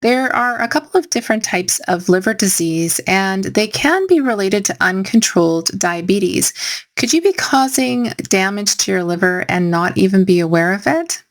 There are a couple of different types of liver disease, and they can be related to uncontrolled diabetes. Could you be causing damage to your liver and not even be aware of it?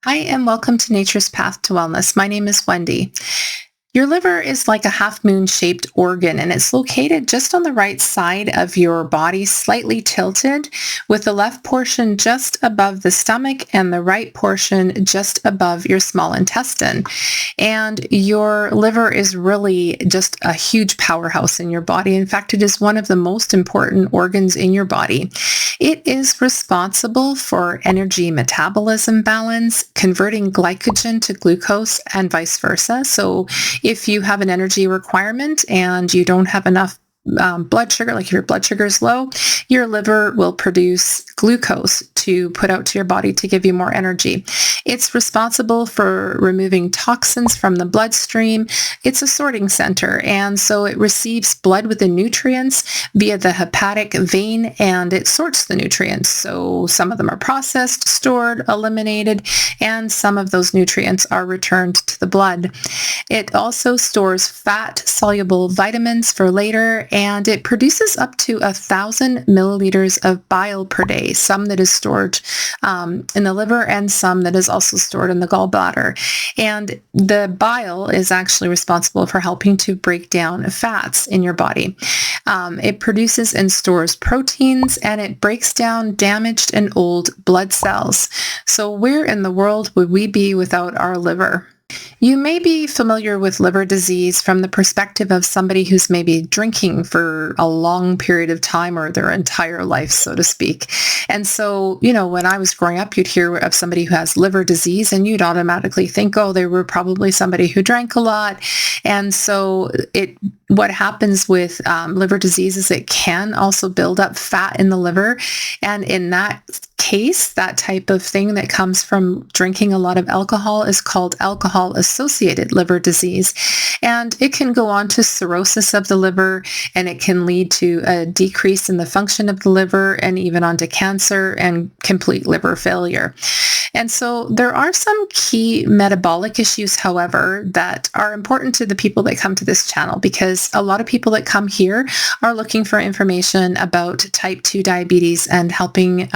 Hi, and welcome to Nature's Path to Wellness. My name is Wendy. Your liver is like a half moon shaped organ, and it's located just on the right side of your body, slightly tilted, with the left portion just above the stomach and the right portion just above your small intestine. And your liver is really just a huge powerhouse in your body. In fact, it is one of the most important organs in your body. It is responsible for energy metabolism balance, converting glycogen to glucose, and vice versa. So if you have an energy requirement and you don't have enough blood sugar, like if your blood sugar is low, your liver will produce glucose to put out to your body to give you more energy. It's responsible for removing toxins from the bloodstream. It's a sorting center, and so it receives blood with the nutrients via the hepatic vein, and it sorts the nutrients. So some of them are processed, stored, eliminated, and some of those nutrients are returned to the blood. It also stores fat-soluble vitamins for later, and it produces up to 1,000 milliliters of bile per day, some that is stored in the liver and some that is also stored in the gallbladder. And the bile is actually responsible for helping to break down fats in your body. It produces and stores proteins, and it breaks down damaged and old blood cells. So where in the world would we be without our liver? You may be familiar with liver disease from the perspective of somebody who's maybe drinking for a long period of time or their entire life, so to speak. And so, when I was growing up, you'd hear of somebody who has liver disease and you'd automatically think, oh, they were probably somebody who drank a lot. And so what happens with liver disease is it can also build up fat in the liver. And in that case, that type of thing that comes from drinking a lot of alcohol is called alcohol-associated liver disease. And it can go on to cirrhosis of the liver, and it can lead to a decrease in the function of the liver and even onto cancer and complete liver failure. And so there are some key metabolic issues, however, that are important to the people that come to this channel, because a lot of people that come here are looking for information about type 2 diabetes and helping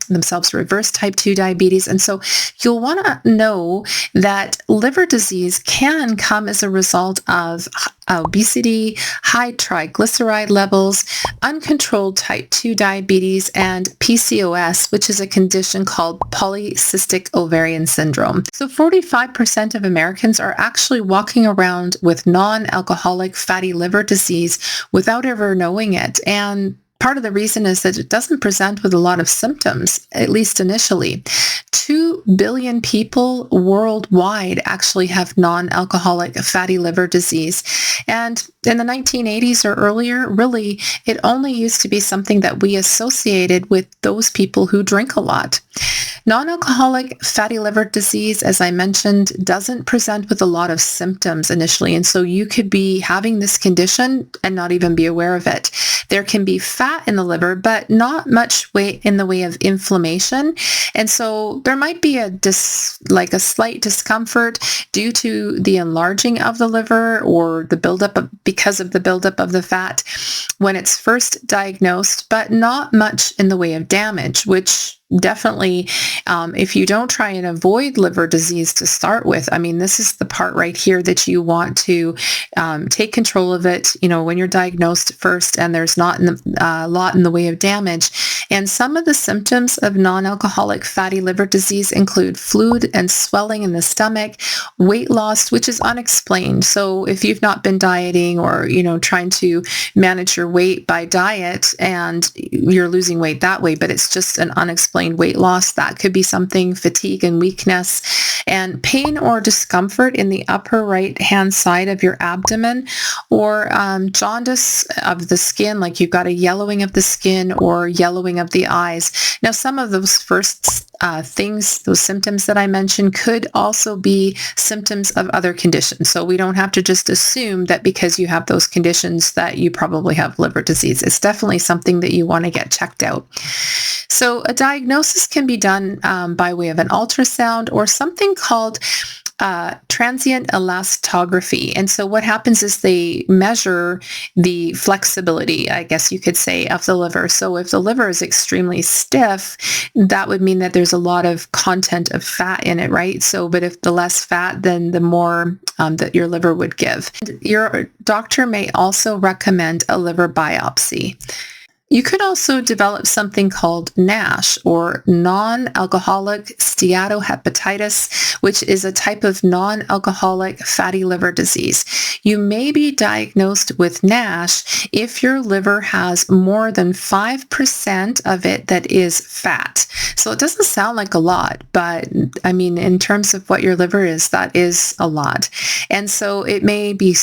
themselves reverse type 2 diabetes. And so you'll want to know that liver disease can come as a result of obesity, high triglyceride levels, uncontrolled type 2 diabetes, and PCOS, which is a condition called polycystic ovarian syndrome. So 45% of Americans are actually walking around with non-alcoholic fatty liver disease without ever knowing it. And part of the reason is that it doesn't present with a lot of symptoms, at least initially. 2 billion people worldwide actually have non-alcoholic fatty liver disease. And in the 1980s or earlier, really, it only used to be something that we associated with those people who drink a lot. Non-alcoholic fatty liver disease, as I mentioned, doesn't present with a lot of symptoms initially. And so you could be having this condition and not even be aware of it. There can be fat in the liver, but not much weight in the way of inflammation. And so there might be a slight discomfort due to the enlarging of the liver or the because of the buildup of the fat when it's first diagnosed, but not much in the way of damage, which definitely, if you don't try and avoid liver disease to start with, this is the part right here that you want to take control of it, when you're diagnosed first and there's not a lot in the way of damage. And some of the symptoms of non-alcoholic fatty liver disease include fluid and swelling in the stomach, weight loss, which is unexplained. So if you've not been dieting or, trying to manage your weight by diet and you're losing weight that way, but it's just an unexplained weight loss, that could be something. Fatigue and weakness, and pain or discomfort in the upper right hand side of your abdomen, or jaundice of the skin, like you've got a yellowing of the skin or yellowing watering of the eyes. Now, some of those first things, those symptoms that I mentioned could also be symptoms of other conditions. So we don't have to just assume that because you have those conditions that you probably have liver disease. It's definitely something that you want to get checked out. So a diagnosis can be done by way of an ultrasound or something called transient elastography. And so what happens is they measure the flexibility, I guess you could say, of the liver. So if the liver is extremely stiff, that would mean that there's a lot of content of fat in it, right? So, but if the less fat, then the more that your liver would give. Your doctor may also recommend a liver biopsy. You could also develop something called NASH, or non-alcoholic steatohepatitis, which is a type of non-alcoholic fatty liver disease. You may be diagnosed with NASH if your liver has more than 5% of it that is fat. So it doesn't sound like a lot, but I mean, in terms of what your liver is, that is a lot. And so it may be,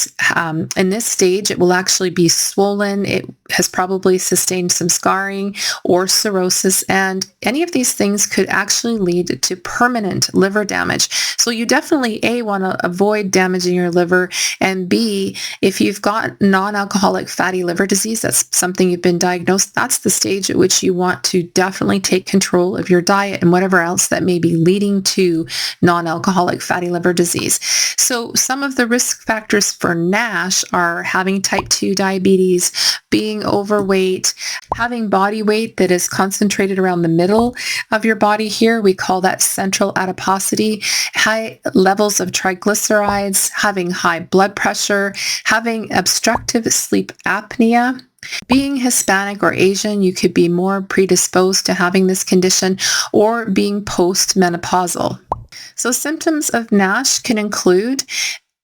in this stage, it will actually be swollen. It has probably sustained some scarring or cirrhosis, and any of these things could actually lead to permanent liver damage. So you definitely want to avoid damaging your liver, and B, if you've got non-alcoholic fatty liver disease, that's something you've been diagnosed, that's the stage at which you want to definitely take control of your diet and whatever else that may be leading to non-alcoholic fatty liver disease. So some of the risk factors for NASH are having type 2 diabetes, being overweight, having body weight that is concentrated around the middle of your body here. We call that central adiposity, high levels of triglycerides, having high blood pressure, having obstructive sleep apnea. Being Hispanic or Asian, you could be more predisposed to having this condition, or being postmenopausal. So symptoms of NASH can include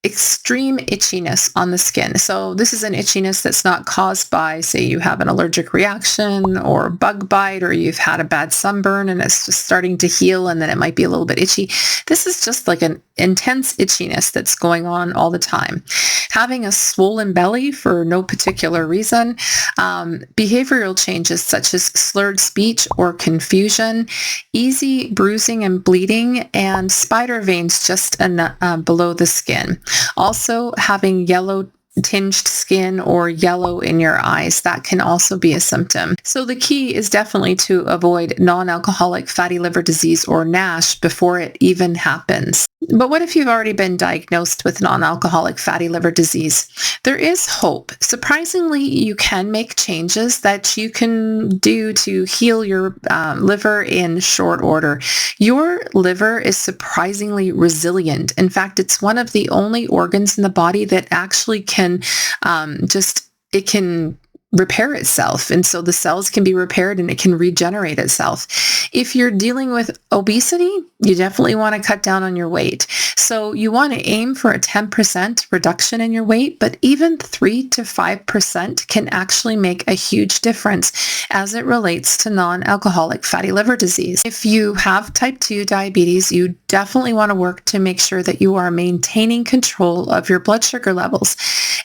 extreme itchiness on the skin. So this is an itchiness that's not caused by, say, you have an allergic reaction or bug bite, or you've had a bad sunburn and it's just starting to heal and then it might be a little bit itchy. This is just like an intense itchiness that's going on all the time. Having a swollen belly for no particular reason, behavioral changes such as slurred speech or confusion, easy bruising and bleeding, and spider veins just below the skin. Also, having yellow tinged skin or yellow in your eyes, that can also be a symptom. So the key is definitely to avoid non-alcoholic fatty liver disease or NASH before it even happens. But what if you've already been diagnosed with non-alcoholic fatty liver disease? There is hope. Surprisingly, you can make changes that you can do to heal your liver in short order. Your liver is surprisingly resilient. In fact, it's one of the only organs in the body that actually can it can repair itself. And so the cells can be repaired and it can regenerate itself. If you're dealing with obesity, you definitely want to cut down on your weight. So you want to aim for a 10% reduction in your weight, but even 3 to 5% can actually make a huge difference as it relates to non-alcoholic fatty liver disease. If you have type 2 diabetes, you definitely want to work to make sure that you are maintaining control of your blood sugar levels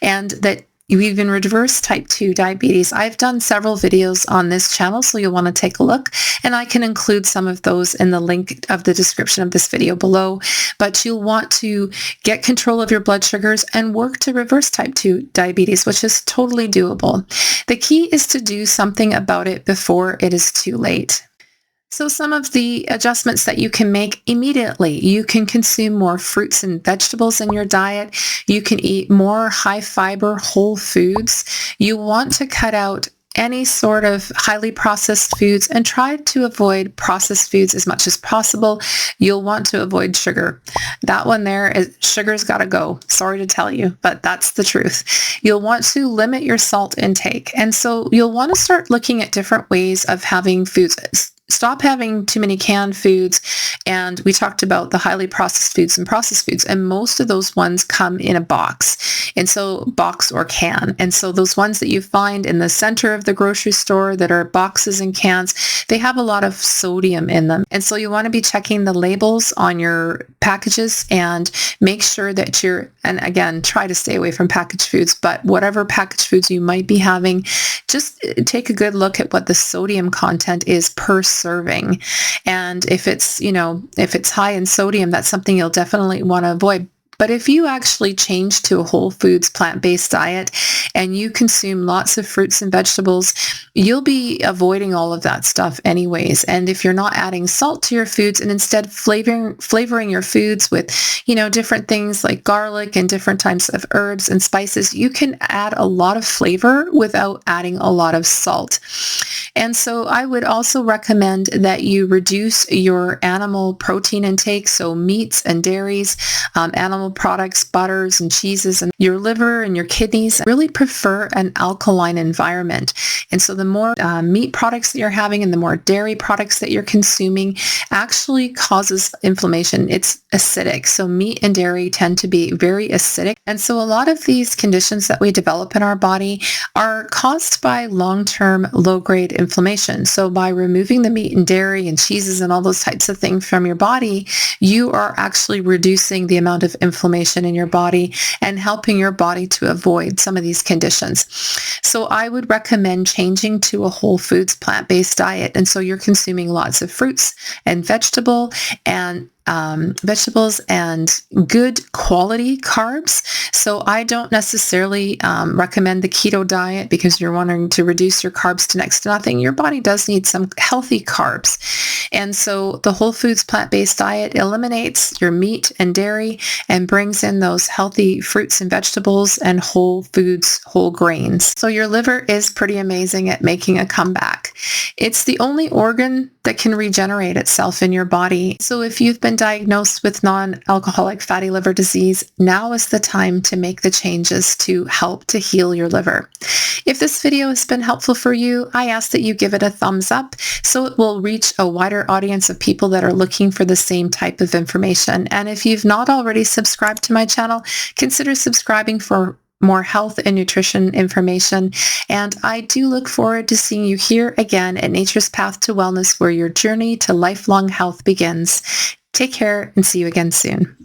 and that you even reverse type 2 diabetes. I've done several videos on this channel, so you'll want to take a look, and I can include some of those in the link of the description of this video below. But you'll want to get control of your blood sugars and work to reverse type 2 diabetes, which is totally doable. The key is to do something about it before it is too late. So some of the adjustments that you can make immediately, you can consume more fruits and vegetables in your diet. You can eat more high fiber whole foods. You want to cut out any sort of highly processed foods and try to avoid processed foods as much as possible. You'll want to avoid sugar. That one there, sugar's got to go. Sorry to tell you, but that's the truth. You'll want to limit your salt intake. And so you'll want to start looking at different ways of having foods. stop having too many canned foods. And we talked about the highly processed foods and processed foods. And most of those ones come in a box. And so box or can. And so those ones that you find in the center of the grocery store that are boxes and cans, they have a lot of sodium in them. And so you want to be checking the labels on your packages and make sure that and again, try to stay away from packaged foods, but whatever packaged foods you might be having, just take a good look at what the sodium content is per serving. And if it's, if it's high in sodium, that's something you'll definitely want to avoid. But if you actually change to a whole foods, plant-based diet and you consume lots of fruits and vegetables, you'll be avoiding all of that stuff anyways. And if you're not adding salt to your foods and instead flavoring your foods with, different things like garlic and different types of herbs and spices, you can add a lot of flavor without adding a lot of salt. And so I would also recommend that you reduce your animal protein intake, so meats and dairies, animal products, butters and cheeses, and your liver and your kidneys really prefer an alkaline environment. And so the more meat products that you're having and the more dairy products that you're consuming actually causes inflammation. It's acidic. So meat and dairy tend to be very acidic. And so a lot of these conditions that we develop in our body are caused by long-term low-grade inflammation. So by removing the meat and dairy and cheeses and all those types of things from your body, you are actually reducing the amount of inflammation in your body and helping your body to avoid some of these conditions. So I would recommend changing to a whole foods plant-based diet. And so you're consuming lots of fruits and vegetables and good quality carbs. So I don't necessarily recommend the keto diet because you're wanting to reduce your carbs to next to nothing. Your body does need some healthy carbs. And so the whole foods plant-based diet eliminates your meat and dairy and brings in those healthy fruits and vegetables and whole foods, whole grains. So your liver is pretty amazing at making a comeback. It's the only organ that can regenerate itself in your body. So if you've been diagnosed with non-alcoholic fatty liver disease, now is the time to make the changes to help to heal your liver. If this video has been helpful for you, I ask that you give it a thumbs up so it will reach a wider audience of people that are looking for the same type of information. And if you've not already subscribed to my channel, consider subscribing for more health and nutrition information. And I do look forward to seeing you here again at Nature's Path to Wellness, where your journey to lifelong health begins. Take care and see you again soon.